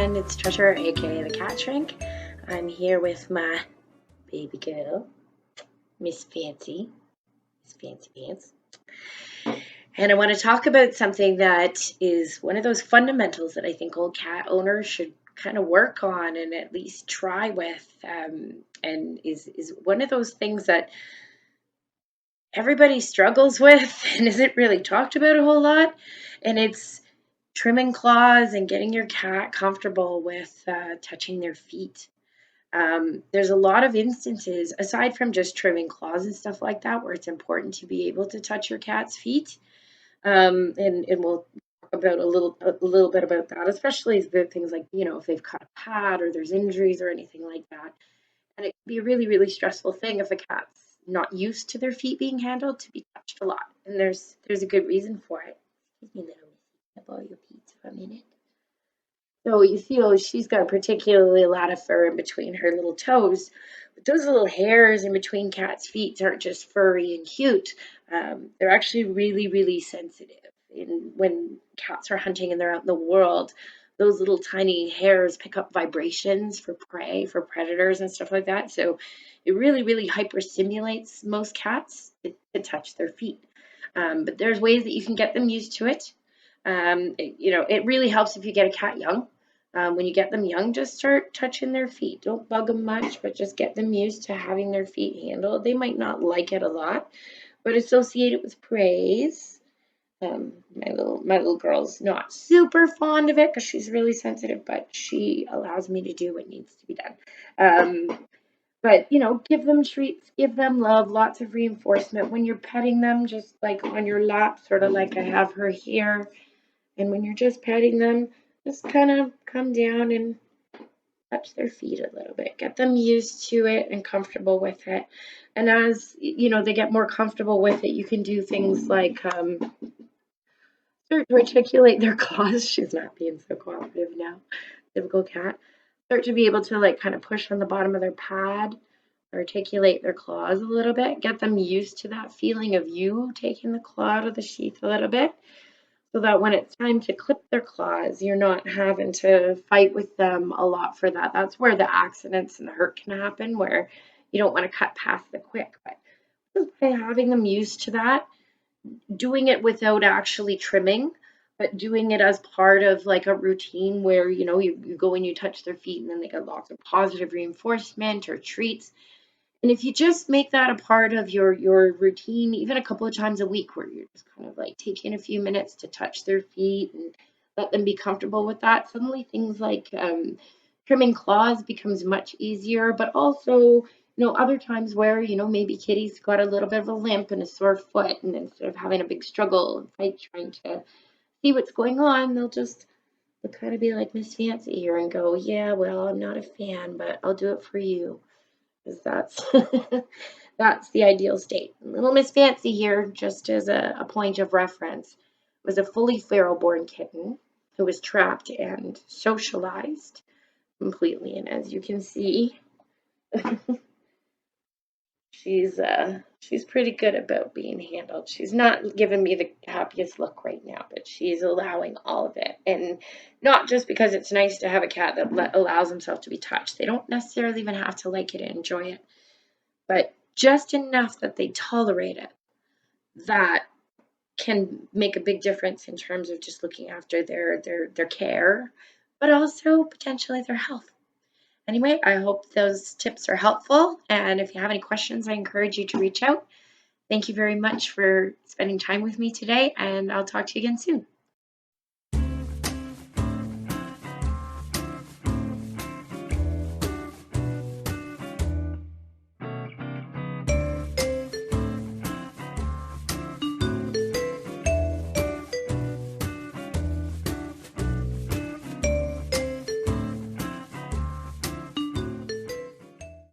everyone, it's Treasure, aka the Cat Shrink. I'm here with my baby girl, Miss Fancy Pants. And I want to talk about something that is one of those fundamentals that I think all cat owners should kind of work on and at least try with. And is one of those things that everybody struggles with and isn't really talked about a whole lot. And it's trimming claws and getting your cat comfortable with touching their feet. There's a lot of instances, aside from just trimming claws and stuff like that, where it's important to be able to touch your cat's feet. And we'll talk about a little bit about that, especially the things like, if they've cut a pad or there's injuries or anything like that. And it can be a really, really stressful thing if a cat's not used to their feet being handled to be touched a lot. And there's a good reason for it. Excuse me, little missy. Can I borrow your pizza for a minute? So you feel she's got particularly a lot of fur in between her little toes. But those little hairs in between cats' feet aren't just furry and cute. They're actually really, really sensitive. And when cats are hunting and they're out in the world, those little tiny hairs pick up vibrations for prey, for predators and stuff like that. So it really, really hyperstimulates most cats to touch their feet. But there's ways that you can get them used to it. It really helps if you get a cat young. When you get them young, just start touching their feet. Don't bug them much, but just get them used to having their feet handled. They might not like it a lot, but associate it with praise. My little girl's not super fond of it because she's really sensitive, but she allows me to do what needs to be done. But give them treats, give them love, lots of reinforcement. When you're petting them, just like on your lap, sort of like I have her here. And when you're just petting them, just kind of come down and touch their feet a little bit. Get them used to it and comfortable with it. And as they get more comfortable with it, you can do things like start to articulate their claws. She's not being so cooperative now. Typical cat. Start to be able to kind of push on the bottom of their pad, articulate their claws a little bit. Get them used to that feeling of you taking the claw out of the sheath a little bit, so that when it's time to clip their claws, you're not having to fight with them a lot for that. That's where the accidents and the hurt can happen, where you don't want to cut past the quick. But just by having them used to that, doing it without actually trimming, but doing it as part of like a routine where, you go and you touch their feet and then they get lots of positive reinforcement or treats. And if you just make that a part of your routine, even a couple of times a week, where you're just kind of like taking a few minutes to touch their feet and let them be comfortable with that, suddenly things like trimming claws becomes much easier. But also, other times where, maybe kitty's got a little bit of a limp and a sore foot, and instead of having a big struggle and fight trying to see what's going on, they'll kind of be like Miss Fancy here and go, yeah, well, I'm not a fan, but I'll do it for you. Because that's that's the ideal state. Little Miss Fancy here, just as a point of reference, was a fully feral-born kitten who was trapped and socialized completely. And as you can see, she's pretty good about being handled. She's not giving me the happiest look right now, but she's allowing all of it. And not just because it's nice to have a cat that allows himself to be touched. They don't necessarily even have to like it and enjoy it, but just enough that they tolerate it. That can make a big difference in terms of just looking after their care, but also potentially their health. Anyway, I hope those tips are helpful. And if you have any questions, I encourage you to reach out. Thank you very much for spending time with me today, and I'll talk to you again soon.